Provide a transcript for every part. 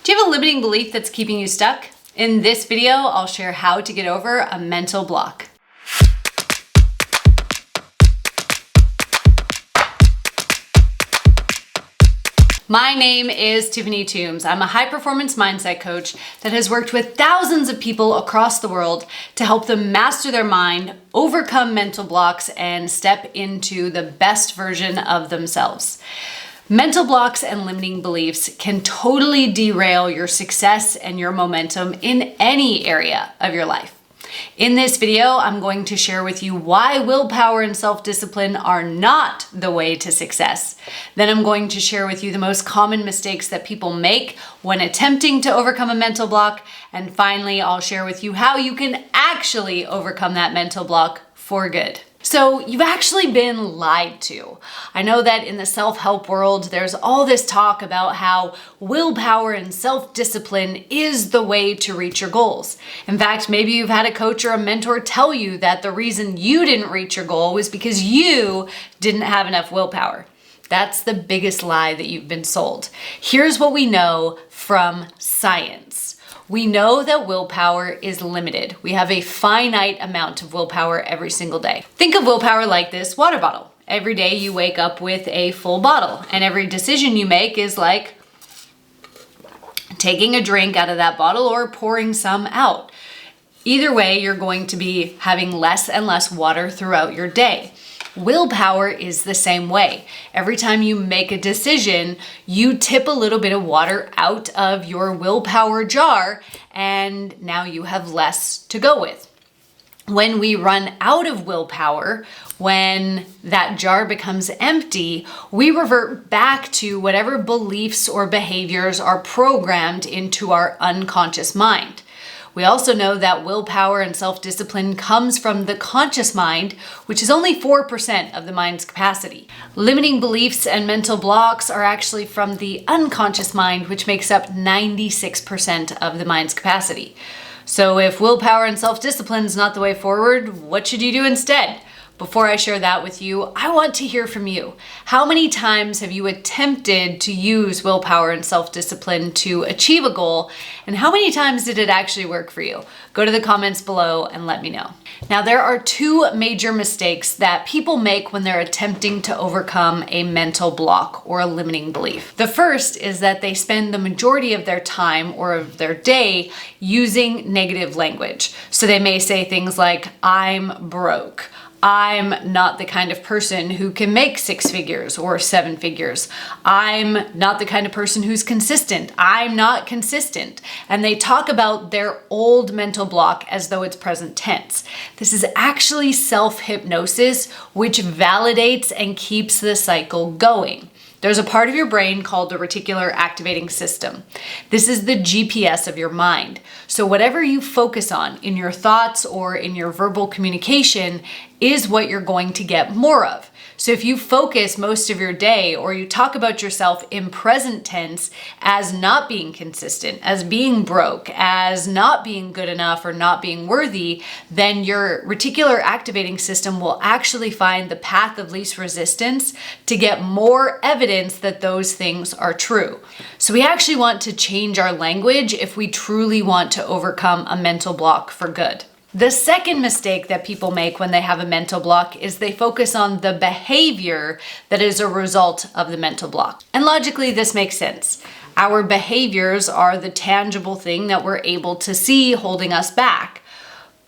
Do you have a limiting belief that's keeping you stuck? In this video, I'll share how to get over a mental block. My name is Tiffany Toombs. I'm a high-performance mindset coach that has worked with thousands of people across the world to help them master their mind, overcome mental blocks, and step into the best version of themselves. Mental blocks and limiting beliefs can totally derail your success and your momentum in any area of your life. In this video, I'm going to share with you why willpower and self-discipline are not the way to success. Then I'm going to share with you the most common mistakes that people make when attempting to overcome a mental block. And finally, I'll share with you how you can actually overcome that mental block for good. So you've actually been lied to. I know that in the self-help world, there's all this talk about how willpower and self-discipline is the way to reach your goals. In fact, maybe you've had a coach or a mentor tell you that the reason you didn't reach your goal was because you didn't have enough willpower. That's the biggest lie that you've been sold. Here's what we know from science. We know that willpower is limited. We have a finite amount of willpower every single day. Think of willpower like this water bottle. Every day you wake up with a full bottle, and every decision you make is like taking a drink out of that bottle or pouring some out. Either way, you're going to be having less and less water throughout your day. Willpower is the same way. Every time you make a decision, you tip a little bit of water out of your willpower jar, and now you have less to go with. When we run out of willpower, when that jar becomes empty, we revert back to whatever beliefs or behaviors are programmed into our unconscious mind. We also know that willpower and self-discipline comes from the conscious mind, which is only 4% of the mind's capacity. Limiting beliefs and mental blocks are actually from the unconscious mind, which makes up 96% of the mind's capacity. So if willpower and self-discipline is not the way forward, what should you do instead? Before I share that with you, I want to hear from you. How many times have you attempted to use willpower and self-discipline to achieve a goal? And how many times did it actually work for you? Go to the comments below and let me know. Now, there are two major mistakes that people make when they're attempting to overcome a mental block or a limiting belief. The first is that they spend the majority of their time or of their day using negative language. So they may say things like, I'm broke. I'm not the kind of person who can make 6 figures or 7 figures. I'm not the kind of person who's consistent. I'm not consistent. And they talk about their old mental block as though it's present tense. This is actually self-hypnosis, which validates and keeps the cycle going. There's a part of your brain called the reticular activating system. This is the GPS of your mind. So whatever you focus on in your thoughts or in your verbal communication is what you're going to get more of. So if you focus most of your day or you talk about yourself in present tense as not being consistent, as being broke, as not being good enough or not being worthy, then your reticular activating system will actually find the path of least resistance to get more evidence that those things are true. So we actually want to change our language if we truly want to overcome a mental block for good. The second mistake that people make when they have a mental block is they focus on the behavior that is a result of the mental block. And logically, this makes sense. Our behaviors are the tangible thing that we're able to see holding us back.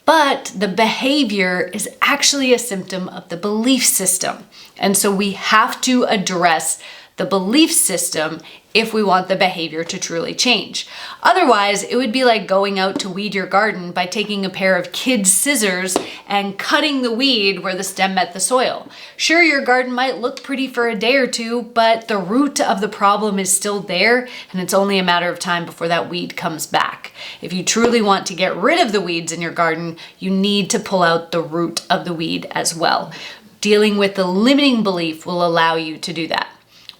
But the behavior is actually a symptom of the belief system. And so we have to address the belief system if we want the behavior to truly change. Otherwise, it would be like going out to weed your garden by taking a pair of kids' scissors and cutting the weed where the stem met the soil. Sure, your garden might look pretty for a day or two, but the root of the problem is still there, and it's only a matter of time before that weed comes back. If you truly want to get rid of the weeds in your garden, you need to pull out the root of the weed as well. Dealing with the limiting belief will allow you to do that.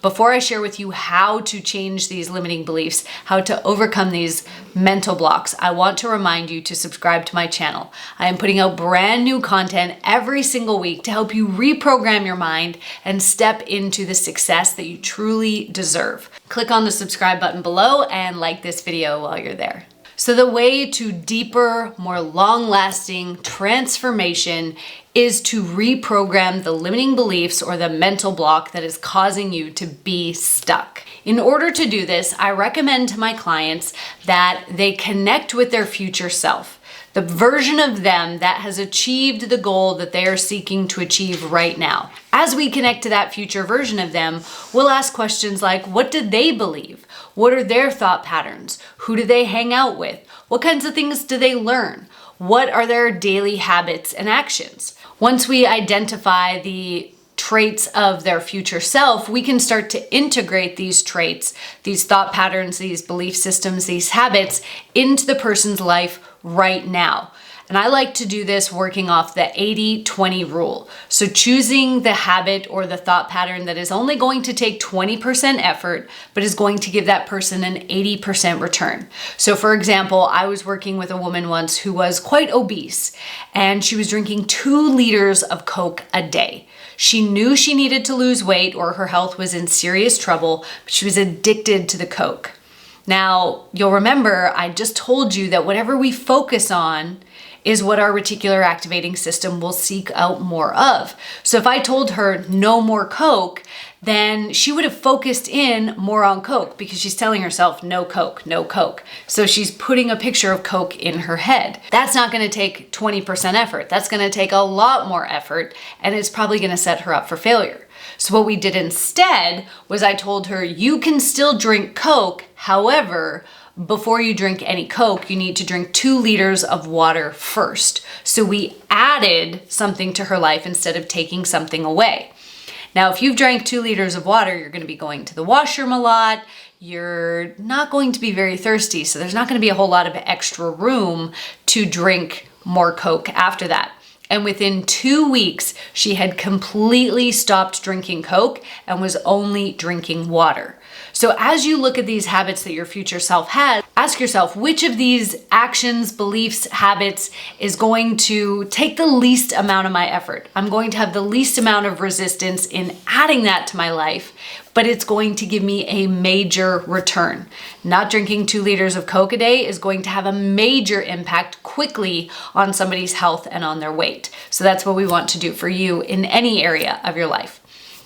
before I share with you how to change these limiting beliefs, how to overcome these mental blocks, I want to remind you to subscribe to my channel. I am putting out brand new content every single week to help you reprogram your mind and step into the success that you truly deserve. Click on the subscribe button below and like this video while you're there. So the way to deeper, more long-lasting transformation is to reprogram the limiting beliefs or the mental block that is causing you to be stuck. In order to do this, I recommend to my clients that they connect with their future self, the version of them that has achieved the goal that they are seeking to achieve right now. As we connect to that future version of them, we'll ask questions like, what do they believe? What are their thought patterns? Who do they hang out with? What kinds of things do they learn? What are their daily habits and actions? Once we identify the traits of their future self, we can start to integrate these traits, these thought patterns, these belief systems, these habits into the person's life right now. And I like to do this working off the 80-20 rule. So choosing the habit or the thought pattern that is only going to take 20% effort, but is going to give that person an 80% return. So for example, I was working with a woman once who was quite obese, and she was drinking 2 liters of Coke a day. She knew she needed to lose weight or her health was in serious trouble, but she was addicted to the Coke. Now, you'll remember I just told you that whatever we focus on is what our reticular activating system will seek out more of. So if I told her no more Coke, then she would have focused in more on Coke because she's telling herself no Coke, no Coke. So she's putting a picture of Coke in her head. That's not gonna take 20% effort. That's gonna take a lot more effort, and it's probably gonna set her up for failure. So what we did instead was I told her, you can still drink Coke, however, before you drink any Coke, you need to drink 2 liters of water first. So we added something to her life instead of taking something away. Now, if you've drank 2 liters of water, you're gonna be going to the washroom a lot. You're not going to be very thirsty, so there's not gonna be a whole lot of extra room to drink more Coke after that. And within 2 weeks, she had completely stopped drinking Coke and was only drinking water. So as you look at these habits that your future self has, ask yourself, which of these actions, beliefs, habits is going to take the least amount of my effort? I'm going to have the least amount of resistance in adding that to my life, but it's going to give me a major return. Not drinking 2 liters of Coke a day is going to have a major impact quickly on somebody's health and on their weight. So that's what we want to do for you in any area of your life.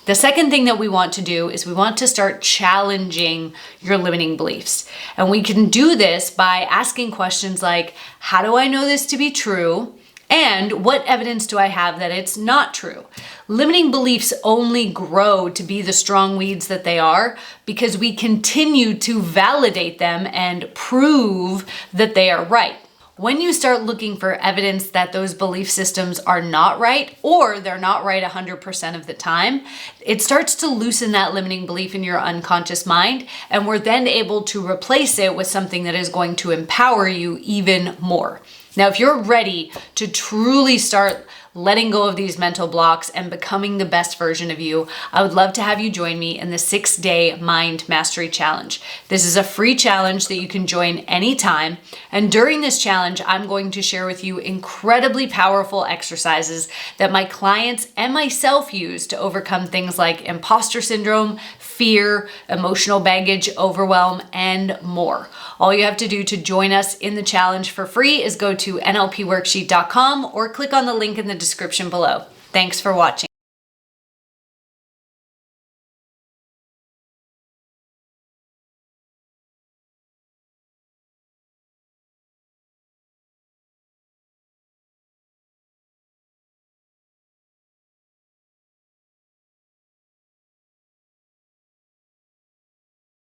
The second thing that we want to do is we want to start challenging your limiting beliefs. And we can do this by asking questions like, how do I know this to be true? And what evidence do I have that it's not true? Limiting beliefs only grow to be the strong weeds that they are because we continue to validate them and prove that they are right. When you start looking for evidence that those belief systems are not right, or they're not right 100% of the time, it starts to loosen that limiting belief in your unconscious mind, and we're then able to replace it with something that is going to empower you even more. Now, if you're ready to truly start letting go of these mental blocks and becoming the best version of you, I would love to have you join me in the 6-day Mind Mastery Challenge. This is a free challenge that you can join anytime. And during this challenge, I'm going to share with you incredibly powerful exercises that my clients and myself use to overcome things like imposter syndrome, fear, emotional baggage, overwhelm, and more. All you have to do to join us in the challenge for free is go to nlpworksheet.com or click on the link in the description below. Thanks for watching.